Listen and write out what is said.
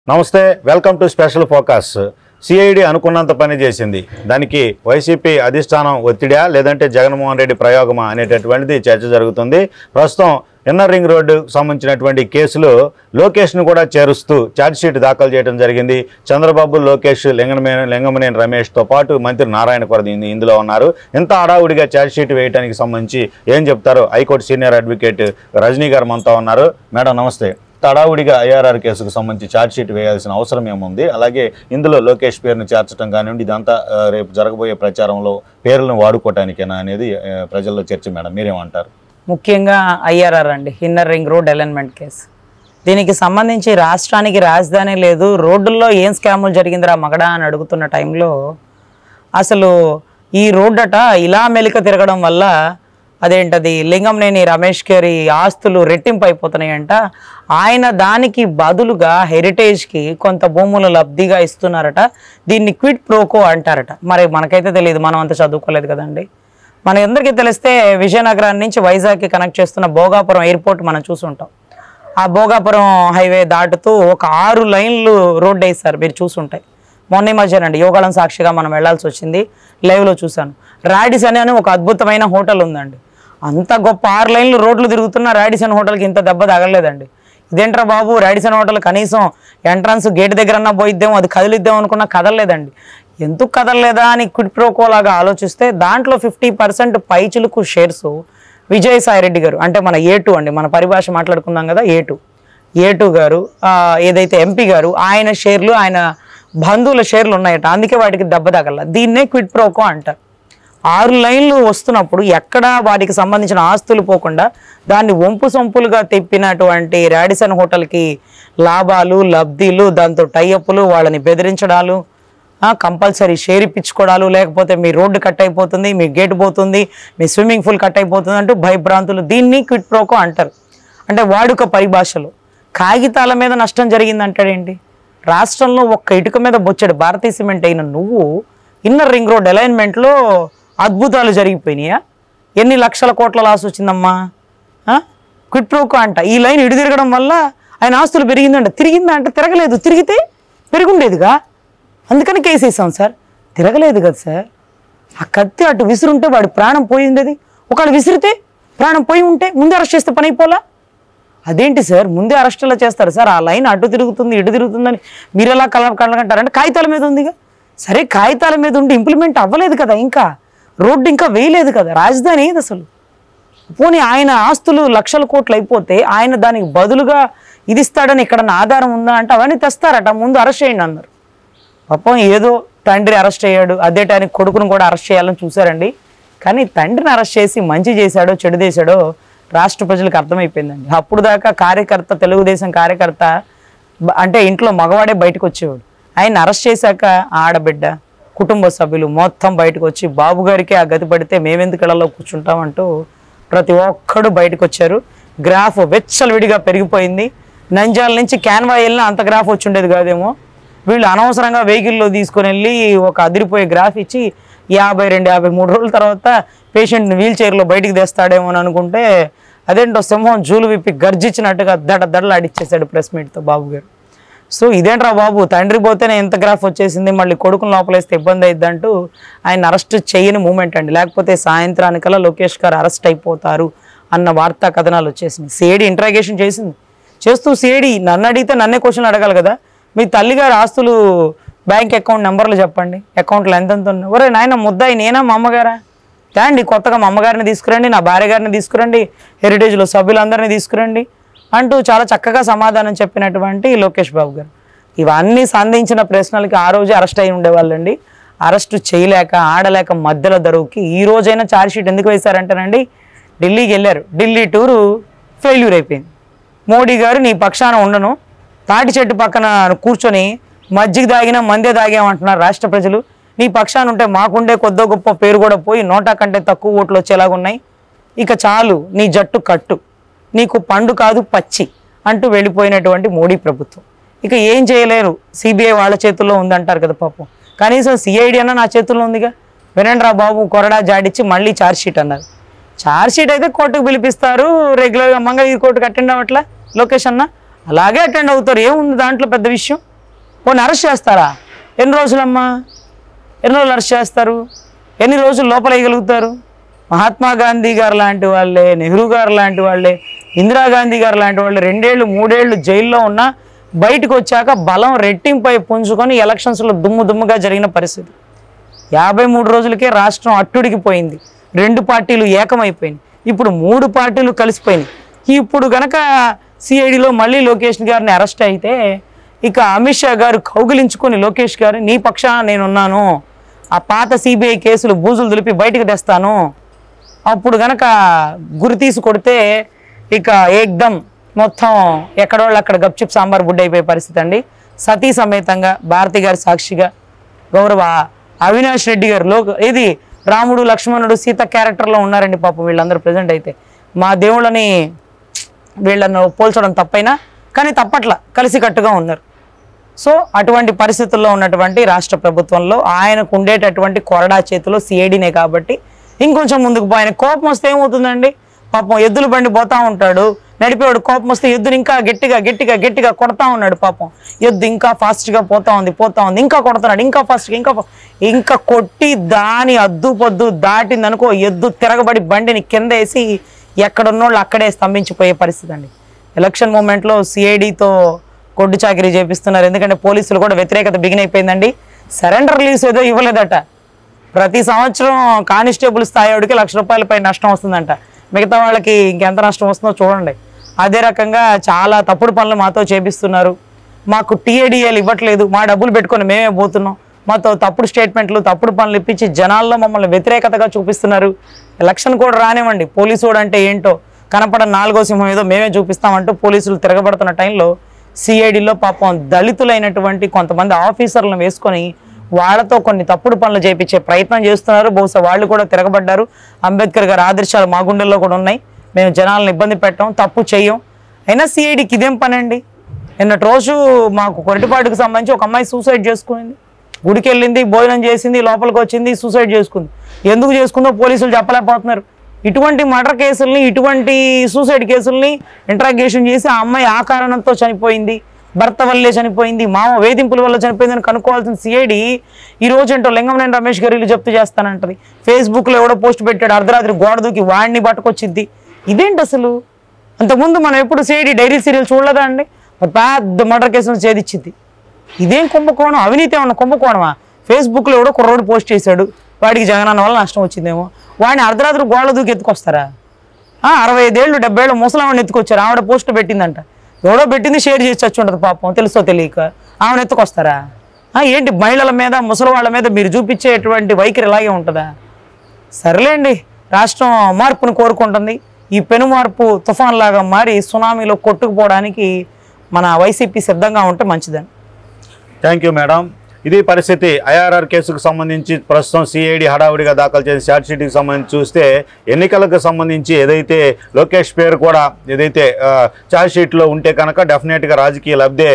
నమస్తే, welcome to special focus. CID అనుకున్నంత పని చేసింది. దానికి వైసీపీ అధిష్టానం ఒత్తిడా లేదంటే జగన్మోహన్ రెడ్డి ప్రయోగమా అనేటటువంటిది చర్చ జరుగుతుంది. ప్రస్తుతం ఇన్నర్ రింగ్ రోడ్డు సంబంధించినటువంటి కేసులో లోకేష్ను కూడా చేరుస్తూ ఛార్జ్షీట్ దాఖలు చేయడం జరిగింది. చంద్రబాబు, లోకేష్, లింగమనేని రమేష్తో పాటు మంత్రి నారాయణ కూడా ఇందులో ఉన్నారు. ఇంత హడావుడిగా ఛార్జ్షీట్ వేయడానికి సంబంధించి ఏం చెప్తారో హైకోర్టు సీనియర్ అడ్వకేట్ రజనీ గారు మనతో ఉన్నారు. మేడం నమస్తే. తడావుడిగా ఐఆర్ఆర్ కేసుకు సంబంధించి ఛార్జ్షీట్ వేయాల్సిన అవసరం ఏముంది? అలాగే ఇందులో లోకేష్ పేరును చేర్చడం కానివ్వండి, ఇదంతా రేపు జరగబోయే ప్రచారంలో పేర్లను వాడుకోవటానికేనా అనేది ప్రజల్లో చర్చ. మేడం మీరేమంటారు? ముఖ్యంగా ఐఆర్ఆర్ అండి, inner ring road alignment case. దీనికి సంబంధించి రాష్ట్రానికి రాజధాని లేదు, రోడ్డుల్లో ఏం స్కాములు జరిగిందిరా మగడా అని అడుగుతున్న టైంలో అసలు ఈ రోడ్డట ఇలా మెలిక తిరగడం వల్ల అదేంటది లింగంనేని రమేష్ గారి ఆస్తులు రెట్టింపు అయిపోతున్నాయంట. ఆయన దానికి బదులుగా హెరిటేజ్కి కొంత భూములు లబ్ధిగా ఇస్తున్నారట. దీన్ని క్విడ్ ప్రోకో అంటారట. మరి మనకైతే తెలియదు, మనం అంత చదువుకోలేదు కదండి. మన అందరికీ తెలిస్తే విజయనగరం నుంచి వైజాగ్కి కనెక్ట్ చేస్తున్న భోగాపురం ఎయిర్పోర్ట్ మనం చూసుంటాం. ఆ భోగాపురం హైవే దాటుతూ ఒక 6 లైన్లు రోడ్డు వేస్తారు, మీరు చూసుంటాయి. మొన్న మధ్యనండి యోగాళం సాక్షిగా మనం వెళ్లాల్సి వచ్చింది, లైవ్లో చూశాను. రాడిసన్ అని ఒక అద్భుతమైన హోటల్ ఉందండి. అంత గొప్ప 6 లైన్లు రోడ్లు తిరుగుతున్న రాడిసన్ హోటల్కి ఇంత దెబ్బ తగలలేదండి. ఇదేంట్రా బాబు, రాడిసన్ హోటల్ కనీసం ఎంట్రన్స్ గేట్ దగ్గరన్నా పోయిద్దాం, అది కదిలిద్దాం అనుకున్నా కదలలేదండి. ఎందుకు కదలలేదా అని క్విడ్ ప్రోకోలాగా ఆలోచిస్తే దాంట్లో 50% పైచులకు షేర్స్ విజయసాయిరెడ్డి గారు, అంటే మన A2 అండి, మన పరిభాష మాట్లాడుకుందాం కదా, A2 గారు ఏదైతే ఎంపీ గారు, ఆయన షేర్లు, ఆయన బంధువుల షేర్లు ఉన్నాయట. అందుకే వాటికి దెబ్బ తగల. దీన్నే క్విడ్ ప్రోకో అంటారు. 6 లైన్లు వస్తున్నప్పుడు ఎక్కడా వాటికి సంబంధించిన ఆస్తులు పోకుండా దాన్ని వంపు సొంపులుగా తెప్పినటువంటి రాడిసన్ హోటల్కి లాభాలు, లబ్ధిలు, దాంతో టైఅప్లు, వాళ్ళని బెదిరించడాలు, కంపల్సరీ షేర్ ఇప్పించుకోవడాలు, లేకపోతే మీ రోడ్డు కట్ అయిపోతుంది, మీ గేట్ పోతుంది, మీ స్విమ్మింగ్ పూల్ కట్ అయిపోతుంది అంటూ భయభ్రాంతులు. దీన్ని క్విడ్ ప్రోకో అంటారు. అంటే వాడుక పరిభాషలో కాగితాల మీద నష్టం జరిగిందంటాడేంటి? రాష్ట్రంలో ఒక్క ఇటుక మీద బొచ్చాడు భారతీయ సిమెంట్ అయిన నువ్వు ఇన్నర్ రింగ్ రోడ్ అలైన్మెంట్లో అద్భుతాలు జరిగిపోయినాయా? ఎన్ని లక్షల కోట్ల లాస్ వచ్చిందమ్మా? క్విడ్ ప్రోకో అంట. ఈ లైన్ ఇటు తిరగడం వల్ల ఆయన ఆస్తులు పెరిగిందంట. తిరిగిందా అంటే తిరగలేదు, తిరిగితే పెరుగుండేదిగా, అందుకని కేసేసాం సార్. తిరగలేదు కదా సార్. ఆ కత్తి అటు విసురుంటే వాడి ప్రాణం పోయిండేది. ఒకవేళ విసిరితే ప్రాణం పోయి ఉంటే ముందే అరెస్ట్ చేస్తే పని అయిపోలా? అదేంటి సార్, ముందే అరెస్టులా చేస్తారు సార్? ఆ లైన్ అటు తిరుగుతుంది ఇటు తిరుగుతుందని మీరు ఎలా కళ్ళకంటారంటే కాగితాల మీద ఉందిగా. సరే, కాగితాల మీద ఉండి ఇంప్లిమెంట్ అవ్వలేదు కదా, ఇంకా రోడ్డు ఇంకా వేయలేదు కదా, రాజధాని ఏది అసలు? పోనీ ఆయన ఆస్తులు లక్షల కోట్లు అయిపోతే ఆయన దానికి బదులుగా ఇది ఇస్తాడని ఎక్కడన్నా ఆధారం ఉందా అంటే అవన్నీ తెస్తారట. ముందు అరెస్ట్ చేయండి అన్నారు. పాపం ఏదో తండ్రి అరెస్ట్ అయ్యాడు, అదే టైంకి కొడుకును కూడా అరెస్ట్ చేయాలని చూశారండి. కానీ తండ్రిని అరెస్ట్ చేసి మంచి చేశాడో చెడు చేశాడో రాష్ట్ర ప్రజలకు అర్థమైపోయిందండి. అప్పుడు దాకా కార్యకర్త, తెలుగుదేశం కార్యకర్త అంటే ఇంట్లో మగవాడే బయటకు వచ్చేవాడు. ఆయన అరెస్ట్ చేశాక ఆడబిడ్డ, కుటుంబ సభ్యులు మొత్తం బయటకు వచ్చి బాబు గారికి ఆ గతి పడితే మేమెందుకు ఇళ్లలో కూర్చుంటామంటూ ప్రతి ఒక్కడు బయటకు వచ్చారు. గ్రాఫ్ వెచ్చలవిడిగా పెరిగిపోయింది. నంజాల నుంచి క్యాన్వా వెళ్ళినా అంత గ్రాఫ్ వచ్చి ఉండేది కాదేమో. వీళ్ళు అనవసరంగా వెహికల్లో తీసుకొని వెళ్ళి ఒక అదిరిపోయే గ్రాఫ్ ఇచ్చి 52-53 రోజుల తర్వాత పేషెంట్ని వీల్ చైర్లో బయటికి తెస్తాడేమో అని అనుకుంటే అదేంటో సింహం జూలు విప్పి గర్జించినట్టుగా దడలాడిచ్చేసాడు ప్రెస్ మీట్తో బాబు గారు. సో ఇదేంట్రా బాబు, తండ్రి పోతేనే ఎంత గ్రాఫ్ వచ్చేసింది, మళ్ళీ కొడుకుని లోపలేస్తే ఇబ్బంది అయిద్దంటూ ఆయన అరెస్ట్ చేయని మూమెంట్ అండి. లేకపోతే సాయంత్రానికల్లా లోకేష్ గారు అరెస్ట్ అయిపోతారు అన్న వార్తా కథనాలు వచ్చేసింది. సిఐడి ఇంట్రాగేషన్ చేస్తూ సిఐడి నన్ను అడిగితే నన్నే క్వశ్చన్లు అడగాలి కదా. మీ తల్లిగారు ఆస్తులు బ్యాంక్ అకౌంట్ నెంబర్లు చెప్పండి, అకౌంట్లో ఎంతెంత ఉన్నాయి. ఒరే నాయన ముద్దాయి నేనా మా అమ్మగారా? తేండి, కొత్తగా మా అమ్మగారిని తీసుకురండి, నా భార్య గారిని తీసుకురండి, హెరిటేజ్లో సభ్యులందరినీ తీసుకురండి అంటూ చాలా చక్కగా సమాధానం చెప్పినటువంటి లోకేష్ బాబు గారు. ఇవన్నీ సంధించిన ప్రశ్నలకి ఆ రోజే అరెస్ట్ అయి ఉండేవాళ్ళండి. అరెస్టు చేయలేక ఆడలేక మధ్యలో దరువుకి ఈ రోజైనా ఛార్జ్షీట్ ఎందుకు వేశారంటేనండి, ఢిల్లీకి వెళ్ళారు. ఢిల్లీ టూరు ఫెయిల్యూర్ అయిపోయింది. మోడీ గారు నీ పక్షాన ఉండను, తాటి చెట్టు పక్కన కూర్చొని మజ్జిగ తాగినా మందే తాగామంటున్నారు రాష్ట్ర ప్రజలు. నీ పక్షాన ఉంటే మాకుండే కొద్దో గొప్ప పేరు కూడా పోయి 100 కంటే తక్కువ ఓట్లు వచ్చేలాగున్నాయి. ఇక చాలు, నీ జట్టు కట్టు, నీకు పండు కాదు పచ్చి అంటూ వెళ్ళిపోయినటువంటి మోడీ ప్రభుత్వం. ఇక ఏం చేయలేరు, సిబిఐ వాళ్ళ చేతుల్లో ఉందంటారు కదా పాపం. కనీసం సిఐడి అన్న నా చేతుల్లో ఉందిగా. వినండి రా బాబు, కొరడా జాడిచ్చి మళ్ళీ ఛార్జ్షీట్ అన్నారు. ఛార్జ్షీట్ అయితే కోర్టుకు పిలిపిస్తారు, రెగ్యులర్గా మంగళగిరి కోర్టుకు అటెండ్ అవ్వట్లా లోకేష్ అన్న, అలాగే అటెండ్ అవుతారు. ఏముంది దాంట్లో పెద్ద విషయం? పోనీ అరెస్ట్ చేస్తారా? ఎన్ని రోజులమ్మా? ఎన్ని రోజులు అరెస్ట్ చేస్తారు? ఎన్ని రోజులు లోపల వేయగలుగుతారు? మహాత్మా గాంధీ గారు లాంటి వాళ్ళే, నెహ్రూ గారు లాంటి వాళ్ళే, ఇందిరాగాంధీ గారు లాంటి వాళ్ళు 2 ఏళ్ళు 3 ఏళ్ళు జైల్లో ఉన్నా బయటకు వచ్చాక బలం రెట్టింపై పుంజుకొని ఎలక్షన్స్లో దుమ్ముగా జరిగిన పరిస్థితి. 53 రోజులకే రాష్ట్రం అట్టుడికిపోయింది. 2 పార్టీలు ఏకమైపోయింది. ఇప్పుడు 3 పార్టీలు కలిసిపోయినాయి. ఇప్పుడు కనుక సిఐడిలో మళ్ళీ లోకేష్ గారిని అరెస్ట్ అయితే ఇక అమిత్ షా గారు కౌగిలించుకొని లోకేష్ గారు నీ పక్షాన నేనున్నాను, ఆ పాత సిబిఐ కేసులు బూజులు దులిపి బయటకు తెస్తాను, అప్పుడు కనుక గురి తీసి కొడితే ఇక ఏకదం మొత్తం ఎక్కడోళ్ళు అక్కడ గప్చిప్ సాంబార్ బుడ్డ అయిపోయే పరిస్థితి అండి. సతీ సమేతంగా భారతి గారి సాక్షిగా గౌరవ అవినాష్ రెడ్డి గారు ఇది రాముడు లక్ష్మణుడు సీత క్యారెక్టర్లో ఉన్నారండి పాపం వీళ్ళందరూ ప్రజెంట్. అయితే మా దేవుళ్ళని వీళ్ళను పోల్చడం తప్పైనా కానీ తప్పట్లా కలిసికట్టుగా ఉన్నారు. సో అటువంటి పరిస్థితుల్లో ఉన్నటువంటి రాష్ట్ర ప్రభుత్వంలో ఆయనకు ఉండేటటువంటి కొరడా చేతిలో సిఐడినే కాబట్టి ఇంకొంచెం ముందుకు పోయిన కోపం వస్తే ఏమవుతుందండి? పాపం ఎద్దుల బండి పోతా ఉంటాడు, నడిపేవాడు కోపం వస్తే ఎద్దుని ఇంకా గట్టిగా కొడతా ఉన్నాడు. పాపం ఎద్దు ఇంకా ఫాస్ట్గా పోతా ఉంది, ఇంకా కొడుతున్నాడు, ఇంకా ఫాస్ట్గా ఇంకా కొట్టి దాని అద్దు పొద్దు దాటిందనుకో ఎద్దు తిరగబడి బండిని కింద వేసి ఎక్కడున్నోళ్ళు అక్కడే స్తంభించిపోయే పరిస్థితి అండి. ఎలక్షన్ మూమెంట్లో సిఐడితో కొడ్డు చాకరీ చేపిస్తున్నారు. ఎందుకంటే పోలీసులు కూడా వ్యతిరేకత బిగిన్ అయిపోయిందండి. సరెండర్ లీవ్స్ ఏదో ఇవ్వలేదట. ప్రతి సంవత్సరం కానిస్టేబుల్ స్థాయి వాడికి ₹1,00,000 నష్టం వస్తుందంట. మిగతా వాళ్ళకి ఇంకెంత నష్టం వస్తుందో చూడండి. అదే రకంగా చాలా తప్పుడు పనులు మాతో చేపిస్తున్నారు. మాకు టీఏడిఏలు ఇవ్వట్లేదు, మా డబ్బులు పెట్టుకొని మేమే పోతున్నాం, మాతో తప్పుడు స్టేట్మెంట్లు తప్పుడు పనులు ఇప్పించి జనాల్లో మమ్మల్ని వ్యతిరేకతగా చూపిస్తున్నారు. ఎలక్షన్ కూడా రానివ్వండి, పోలీసు వాడు అంటే ఏంటో కనపడని 4వ సింహం ఏదో మేమే చూపిస్తామంటూ పోలీసులు తిరగబడుతున్న టైంలో సిఐడిలో పాపం దళితులైనటువంటి కొంతమంది ఆఫీసర్లను వేసుకొని వాళ్ళతో కొన్ని తప్పుడు పనులు చేయించే ప్రయత్నం చేస్తున్నారు. బహుశా వాళ్ళు కూడా తిరగబడ్డారు. అంబేద్కర్ గారి ఆదర్శాలు మా గుండెల్లో కూడా ఉన్నాయి. మేము జనాలను ఇబ్బంది పెట్టాం, తప్పు చెయ్యం. అయినా సిఐడికి ఇదేం పని అండి? నిన్నటి రోజు మాకు కొరటిపాటుకు సంబంధించి ఒక అమ్మాయి సూసైడ్ చేసుకుంది. గుడికి వెళ్ళింది, భోజనం చేసింది, లోపలికి వచ్చింది, సూసైడ్ చేసుకుంది. ఎందుకు చేసుకుందో పోలీసులు చెప్పలేకపోతున్నారు. ఇటువంటి మర్డర్ కేసుల్ని, ఇటువంటి సూసైడ్ కేసుల్ని ఇంట్రాగేషన్ చేసి ఆ అమ్మాయి ఆ కారణంతో చనిపోయింది, భర్త వల్లే చనిపోయింది, మామ వేధింపుల వల్ల చనిపోయిందని కనుక్కోవాల్సిన సిఐడి ఈ రోజు ఏంటో లింగంనేని రమేష్ గారు ఇల్లు జప్తు చేస్తానంటది. ఫేస్బుక్లో ఎవడో పోస్ట్ పెట్టాడు, అర్ధరాత్రి గోడ దూకి వాడిని పట్టుకొచ్చిద్ది. ఇదేంటి అసలు? అంతకుముందు మనం ఎప్పుడు సిఐడి డైరీ సీరియల్ చూడలేదా అండి? పెద్ద మర్డర్ కేసులను ఛేదించింది. ఇదేం కుంభకోణం? అవినీతి ఏమన్నా కుంభకోణమా? ఫేస్బుక్లో ఎవడో కుర్రోడు పోస్ట్ చేశాడు, వాడికి జగనన్న వల్ల నష్టం వచ్చిందేమో, వాడిని అర్ధరాత్రి గోడ దూకి ఎత్తుకొస్తారా? 65 ఏళ్ళు 70 ఏళ్ళు ముసలావిని ఎత్తుకొచ్చారు, ఆవిడ పోస్ట్ పెట్టిందంట. ఎవడో పెట్టింది షేర్ చేసి చచ్చి ఉంటుంది పాపం, తెలుసో తెలియక. ఆమెను ఎత్తుకొస్తారా? ఏంటి మహిళల మీద ముసలి వాళ్ళ మీద మీరు చూపించేటువంటి వైఖరి ఇలాగే ఉంటుందా? సరేలేండి, రాష్ట్రం మార్పును కోరుకుంటుంది. ఈ పెను మార్పు తుఫాన్ లాగా మారి సునామీలో కొట్టుకుపోవడానికి మన వైసీపీ సిద్ధంగా ఉంటే మంచిదని. Thank you madam. ఇది పరిస్థితి. ఐఆర్ఆర్ కేసుకు సంబంధించి ప్రస్తుతం సిఐడి హడావుడిగా దాఖలు చేసిన ఛార్జ్ షీట్కి సంబంధించి చూస్తే ఎన్నికలకు సంబంధించి ఏదైతే లోకేష్ పేరు కూడా ఏదైతే ఛార్జ్ షీట్లో ఉంటే కనుక డెఫినెట్గా రాజకీయ లబ్ధే